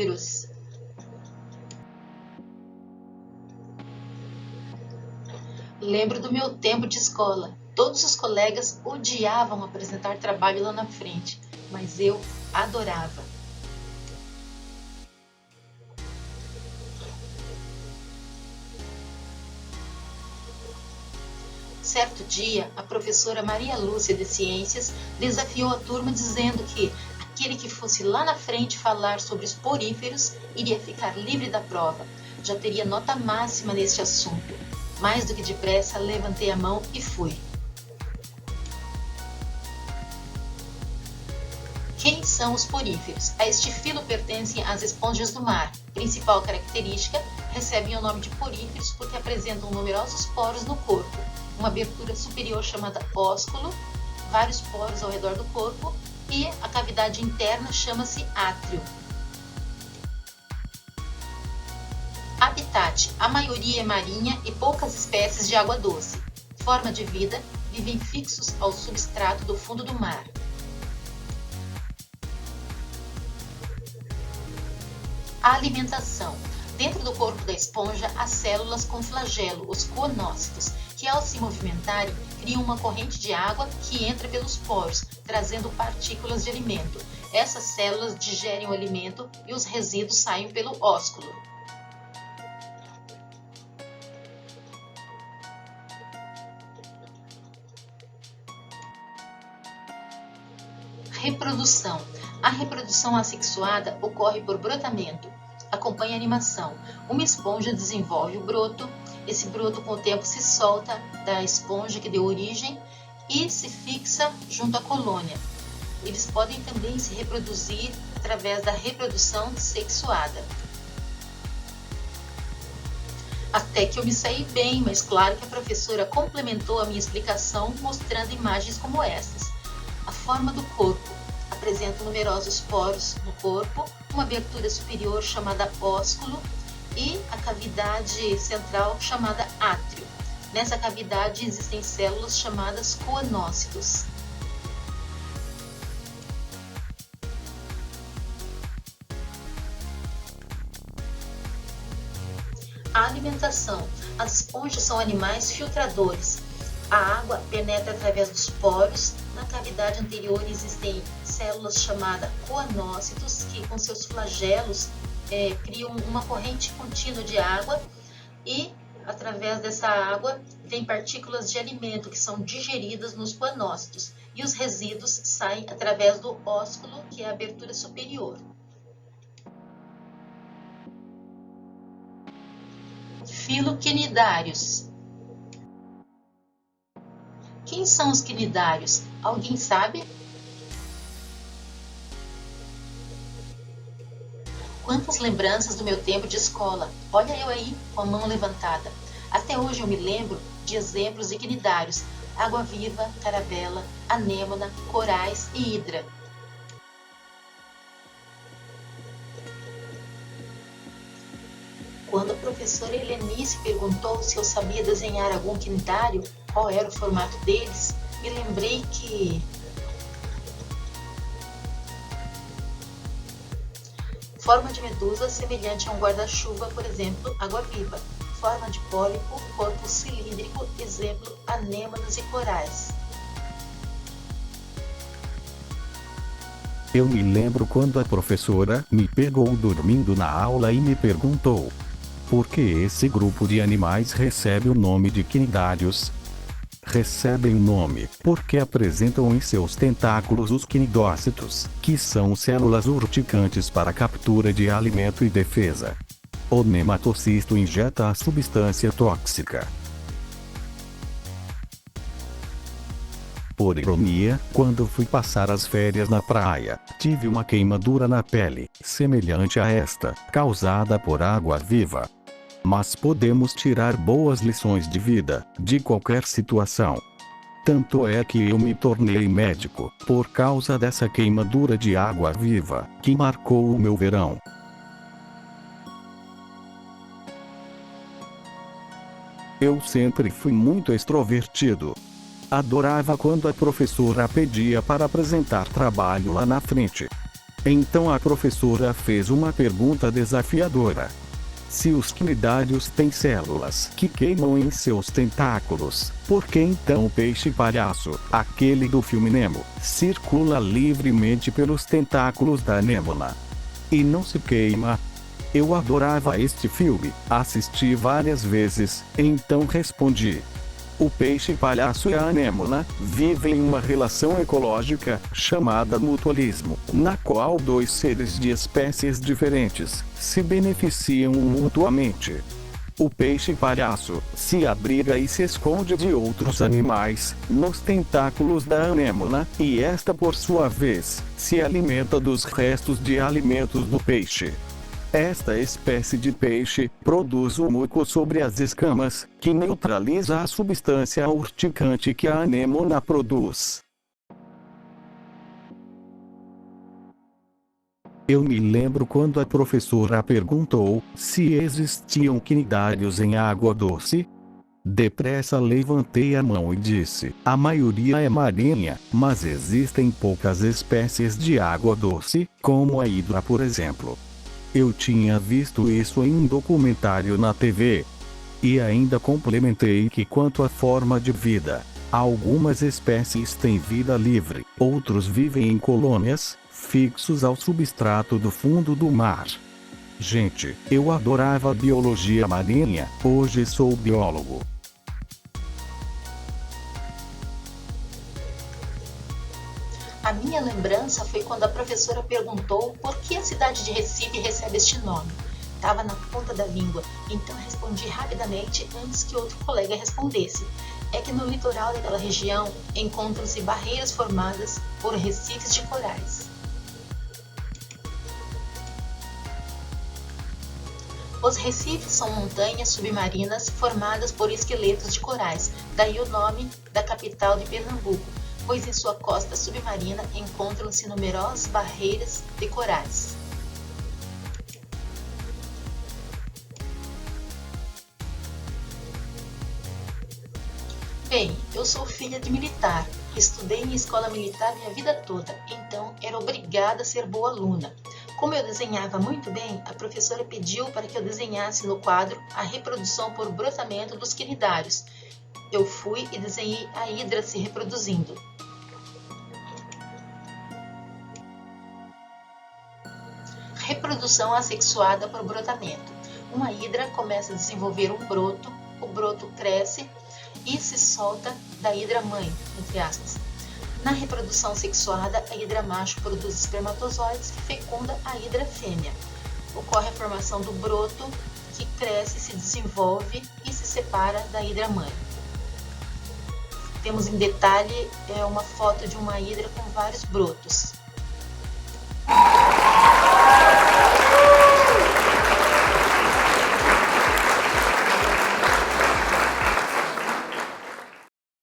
poríferos. Lembro do meu tempo de escola. Todos os colegas odiavam apresentar trabalho lá na frente, mas eu adorava. Certo dia, a professora Maria Lúcia de Ciências desafiou a turma dizendo que aquele que fosse lá na frente falar sobre os poríferos iria ficar livre da prova. Já teria nota máxima neste assunto. Mais do que depressa, levantei a mão e fui. Quem são os poríferos? A este filo pertencem as esponjas do mar. Principal característica, recebem o nome de poríferos porque apresentam numerosos poros no corpo, uma abertura superior chamada ósculo, vários poros ao redor do corpo e a cavidade interna chama-se átrio. Habitat: a maioria é marinha e poucas espécies de água doce. Forma de vida: vivem fixos ao substrato do fundo do mar. A alimentação: dentro do corpo da esponja há células com flagelo, os coonócitos, que ao se movimentarem criam uma corrente de água que entra pelos poros, trazendo partículas de alimento. Essas células digerem o alimento e os resíduos saem pelo ósculo. Reprodução: a reprodução assexuada ocorre por brotamento. Acompanha a animação. Uma esponja desenvolve o broto. Esse broto com o tempo se solta da esponja que deu origem e se fixa junto à colônia. Eles podem também se reproduzir através da reprodução sexuada. Até que eu me saí bem, mas claro que a professora complementou a minha explicação mostrando imagens como essas. A forma do corpo: apresenta numerosos poros no corpo, uma abertura superior chamada ósculo e a cavidade central chamada átrio. Nessa cavidade existem células chamadas coonócitos. A alimentação: as esponjas são animais filtradores. A água penetra através dos poros. Na cavidade anterior existem células chamadas coonócitos que com seus flagelos criam uma corrente contínua de água e através dessa água vem partículas de alimento que são digeridas nos coonócitos e os resíduos saem através do ósculo, que é a abertura superior. Filoquinidários. Quem são os quinidários? Alguém sabe? Quantas lembranças do meu tempo de escola! Olha eu aí, com a mão levantada. Até hoje eu me lembro de exemplos de quinidários: água-viva, caravela, anêmona, corais e hidra. Quando a professora Helenice perguntou se eu sabia desenhar algum quinidário, qual era o formato deles, me lembrei que forma de medusa semelhante a um guarda-chuva, por exemplo, água-viva. Forma de pólipo, corpo cilíndrico, exemplo, anêmonas e corais. Eu me lembro quando a professora me pegou dormindo na aula e me perguntou: por que esse grupo de animais recebe o nome de quinidários? Recebem o nome porque apresentam em seus tentáculos os quinidócitos, que são células urticantes para captura de alimento e defesa. O nematocisto injeta a substância tóxica. Por ironia, quando fui passar as férias na praia, tive uma queimadura na pele, semelhante a esta, causada por água-viva. Mas podemos tirar boas lições de vida, de qualquer situação. Tanto é que eu me tornei médico, por causa dessa queimadura de água-viva, que marcou o meu verão. Eu sempre fui muito extrovertido. Adorava quando a professora pedia para apresentar trabalho lá na frente. Então a professora fez uma pergunta desafiadora. Se os cnidários têm células que queimam em seus tentáculos, por que então o peixe palhaço, aquele do filme Nemo, circula livremente pelos tentáculos da anêmona e não se queima? Eu adorava este filme, assisti várias vezes, então respondi. O peixe palhaço e a anêmona vivem uma relação ecológica, chamada mutualismo, na qual dois seres de espécies diferentes se beneficiam mutuamente. O peixe palhaço se abriga e se esconde de outros animais nos tentáculos da anêmona, e esta por sua vez se alimenta dos restos de alimentos do peixe. Esta espécie de peixe produz o muco sobre as escamas, que neutraliza a substância urticante que a anêmona produz. Eu me lembro quando a professora perguntou se existiam cnidários em água doce. Depressa levantei a mão e disse: a maioria é marinha, mas existem poucas espécies de água doce, como a hidra, por exemplo. Eu tinha visto isso em um documentário na TV. E ainda complementei que quanto à forma de vida, algumas espécies têm vida livre, outros vivem em colônias, fixos ao substrato do fundo do mar. Gente, eu adorava biologia marinha, hoje sou biólogo. A minha lembrança foi quando a professora perguntou por que a cidade de Recife recebe este nome. Estava na ponta da língua, então respondi rapidamente antes que outro colega respondesse. É que no litoral daquela região encontram-se barreiras formadas por recifes de corais. Os recifes são montanhas submarinas formadas por esqueletos de corais, daí o nome da capital de Pernambuco, pois em sua costa submarina encontram-se numerosas barreiras de corais. Bem, eu sou filha de militar, estudei em escola militar minha vida toda, então era obrigada a ser boa aluna. Como eu desenhava muito bem, a professora pediu para que eu desenhasse no quadro a reprodução por brotamento dos cnidários. Eu fui e desenhei a hidra se reproduzindo. Reprodução assexuada por brotamento. Uma hidra começa a desenvolver um broto, o broto cresce e se solta da hidra mãe, entre aspas. Na reprodução sexuada, a hidra macho produz espermatozoides que fecunda a hidra fêmea. Ocorre a formação do broto, que cresce, se desenvolve e se separa da hidra mãe. Temos em detalhe uma foto de uma hidra com vários brotos.